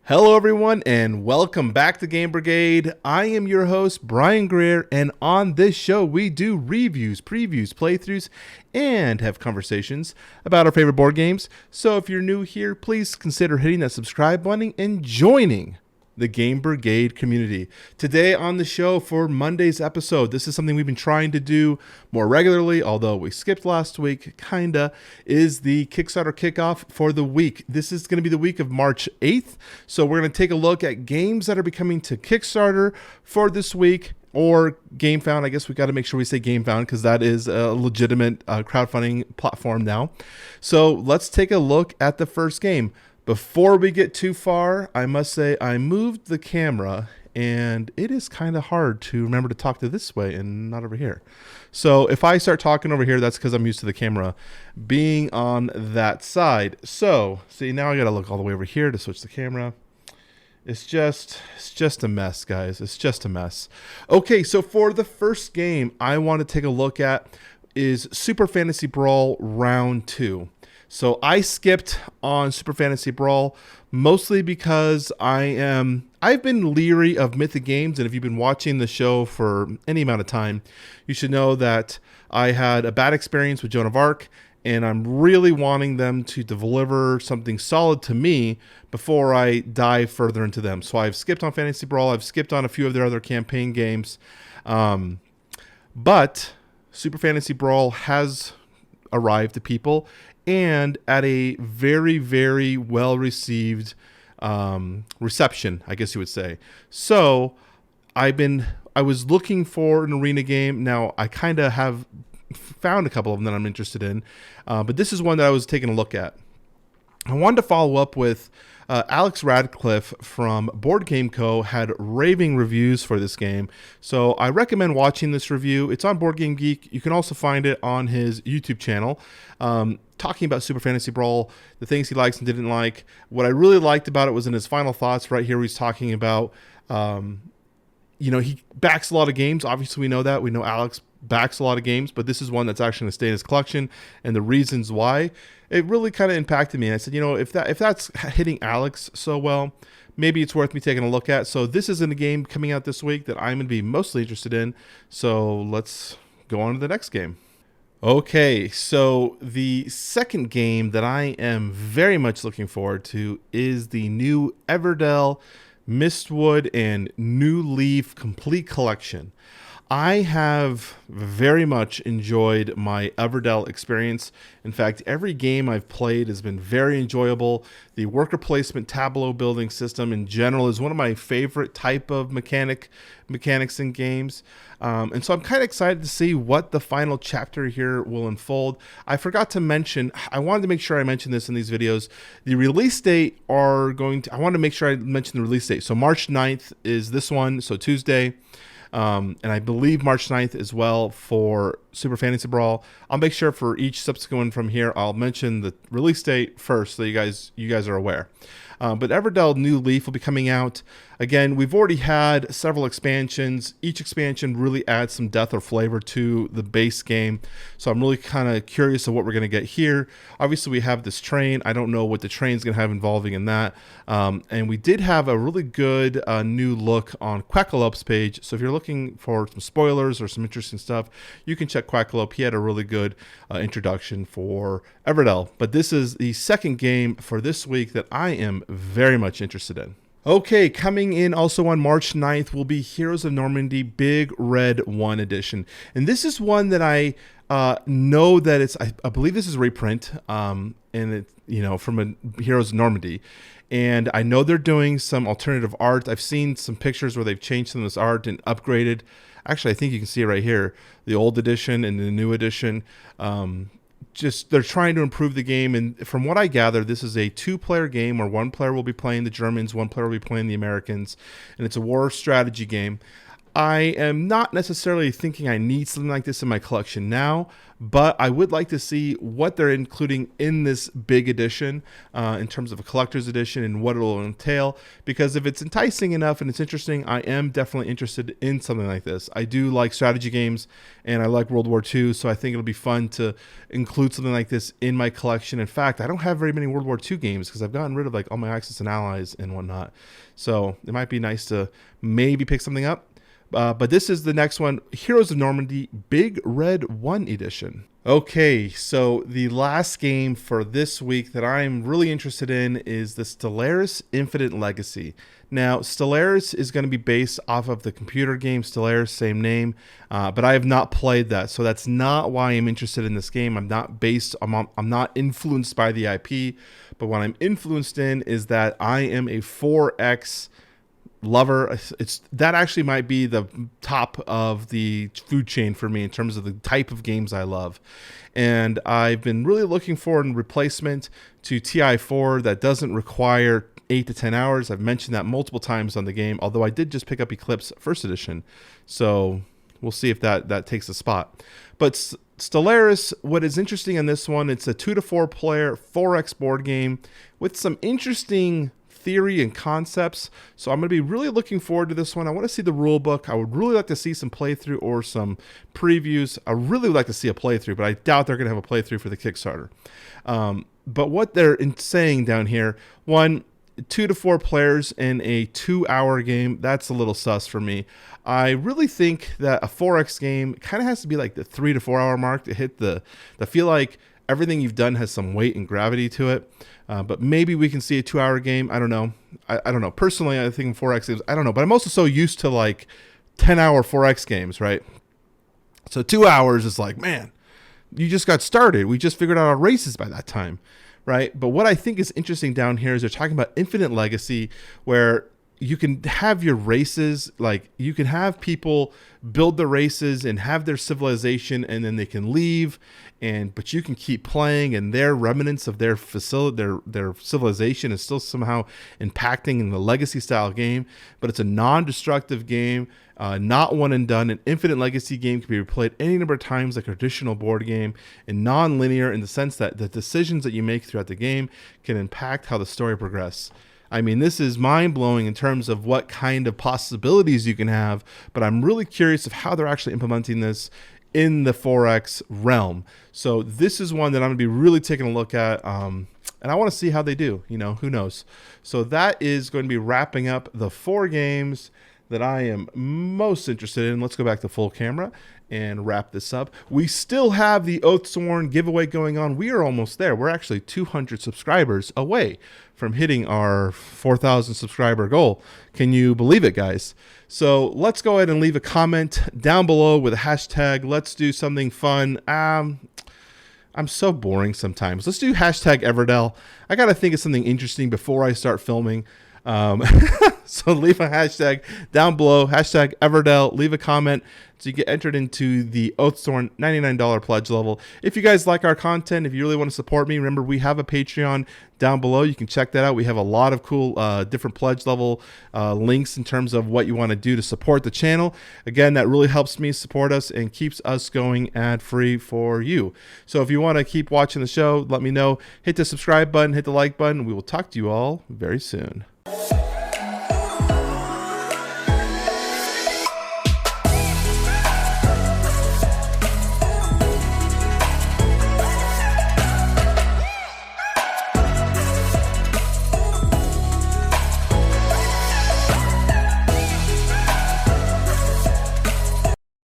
Hello, everyone, and welcome back to Game Brigade. I am your host, Brian Greer, and on this show, we do reviews, previews, playthroughs, and have conversations about our favorite board games. So if you're new here, please consider hitting that subscribe button and joining the Game Brigade community. Today on the show for Monday's episode, this is something we've been trying to do more regularly, although we skipped last week, kinda, is the Kickstarter Kickoff for the week. This is going to be the week of March 8th, so we're going to take a look at games that are becoming to Kickstarter for this week, or GameFound. I guess we got to make sure we say GameFound because that is a legitimate crowdfunding platform now. So let's take a look at the first game. Before we get too far, I must say I moved the camera and it is kind of hard to remember to talk to this way and not over here. So if I start talking over here, that's because I'm used to the camera being on that side. So see, now I got to look all the way over here to switch the camera. It's just a mess, guys. It's just a mess. Okay, so for the first game I want to take a look at is Super Fantasy Brawl Round 2. So I skipped on Super Fantasy Brawl mostly because I've been leery of Mythic Games, and if you've been watching the show for any amount of time, you should know that I had a bad experience with Joan of Arc, and I'm really wanting them to deliver something solid to me before I dive further into them. So I've skipped on Fantasy Brawl, I've skipped on a few of their other campaign games, but Super Fantasy Brawl has arrived to people, and at a very, very well-received reception, I guess you would say. So I was looking for an arena game. Now, I kind of have found a couple of them that I'm interested in, but this is one that I was taking a look at. I wanted to follow up with Alex Radcliffe from Board Game Co. had raving reviews for this game, so I recommend watching this review. It's on Board Game Geek. You can also find it on his YouTube channel, talking about Super Fantasy Brawl, the things he likes and didn't like. What I really liked about it was in his final thoughts right here. He's talking about, he backs a lot of games. Obviously, we know that. We know Alex backs a lot of games, but this is one that's actually going to stay in his collection, and the reasons why. It really kind of impacted me. I said, if that's hitting Alex so well, maybe it's worth me taking a look at. So this isn't a game coming out this week that I'm going to be mostly interested in. So let's go on to the next game. Okay, so the second game that I am very much looking forward to is the new Everdell, Mistwood, and Newleaf Complete Collection. I have very much enjoyed my Everdell experience. In fact, every game I've played has been very enjoyable. The worker placement tableau building system in general is one of my favorite type of mechanics in games. And so I'm kind of excited to see what the final chapter here will unfold. I forgot to mention, I wanted to make sure I mentioned this in these videos. The release date I wanted to make sure I mentioned the release date. So March 9th is this one, so Tuesday. And I believe March 9th as well for Super Fantasy Brawl. I'll make sure for each subsequent one from here, I'll mention the release date first so you guys are aware. But Everdell Newleaf will be coming out. Again, we've already had several expansions. Each expansion really adds some depth or flavor to the base game. So I'm really kind of curious of what we're going to get here. Obviously, we have this train. I don't know what the train's going to have involving in that. And we did have a really good new look on Quackalope's page. So if you're looking for some spoilers or some interesting stuff, you can check Quackalope. He had a really good introduction for Everdell. But this is the second game for this week that I am very much interested in. Okay, coming in also on March 9th will be Heroes of Normandie Big Red 1 Edition. And this is one that I know that I believe this is a reprint, and it, from a Heroes of Normandie. And I know they're doing some alternative art. I've seen some pictures where they've changed some of this art and upgraded. Actually, I think you can see it right here, the old edition and the new edition. They're trying to improve the game, and from what I gather, this is a two-player game where one player will be playing the Germans, one player will be playing the Americans, and it's a war strategy game. I am not necessarily thinking I need something like this in my collection now, but I would like to see what they're including in this big edition in terms of a collector's edition and what it'll entail. Because if it's enticing enough and it's interesting, I am definitely interested in something like this. I do like strategy games and I like World War II, so I think it'll be fun to include something like this in my collection. In fact, I don't have very many World War II games because I've gotten rid of like all my Axis and Allies and whatnot. So it might be nice to maybe pick something up. But this is the next one, Heroes of Normandy Big Red 1 Edition. Okay, so the last game for this week that I'm really interested in is the Stellaris Infinite Legacy. Now, Stellaris is going to be based off of the computer game Stellaris, same name, but I have not played that, so that's not why I'm interested in this game. I'm not influenced by the IP, but what I'm influenced in is that I am a 4X lover. That actually might be the top of the food chain for me in terms of the type of games I love. And I've been really looking for a replacement to TI4 that doesn't require 8 to 10 hours. I've mentioned that multiple times on the game, although I did just pick up Eclipse First Edition. So we'll see if that takes a spot. But Stellaris, what is interesting in this one, it's a 2 to 4 player 4X board game with some interesting theory and concepts. So I'm going to be really looking forward to this one. I want to see the rule book. I would really like to see some playthrough or some previews. I really would like to see a playthrough, but I doubt they're going to have a playthrough for the Kickstarter. But what they're saying down here, 2 to 4 players in a 2-hour game, that's a little sus for me. I really think that a 4X game kind of has to be like the 3 to 4 hour mark to hit the feel like everything you've done has some weight and gravity to it. But maybe we can see a 2-hour game. I don't know. I don't know. Personally, I think 4X games, I don't know. But I'm also so used to like 10-hour 4X games, right? So 2 hours is like, man, you just got started. We just figured out our races by that time, right? But what I think is interesting down here is they're talking about Infinite Legacy, where you can have your races, like you can have people build the races and have their civilization, and then they can leave, but you can keep playing, and their remnants of their facility, their civilization is still somehow impacting in the legacy style game. But it's a non-destructive game, not one and done. An Infinite Legacy game can be replayed any number of times like a traditional board game, and non-linear in the sense that the decisions that you make throughout the game can impact how the story progresses. I mean, this is mind-blowing in terms of what kind of possibilities you can have, but I'm really curious of how they're actually implementing this in the 4X realm. So this is one that I'm going to be really taking a look at, and I want to see how they do. You know, who knows? So that is going to be wrapping up the 4 games that I am most interested in. Let's go back to full camera and wrap this up. We still have the Oathsworn giveaway going on. We are almost there. We're actually 200 subscribers away from hitting our 4,000 subscriber goal. Can you believe it, guys? So let's go ahead and leave a comment down below with a hashtag. Let's do something fun. I'm so boring sometimes. Let's do hashtag Everdell. I got to think of something interesting before I start filming. So leave a hashtag down below, hashtag Everdell, leave a comment so you get entered into the Oathsworn $99 pledge level. If you guys like our content, if you really want to support me, remember we have a Patreon down below. You can check that out. We have a lot of cool different pledge level links in terms of what you want to do to support the channel. Again, that really helps me support us and keeps us going ad-free for you. So if you want to keep watching the show, let me know. Hit the subscribe button, hit the like button. We will talk to you all very soon.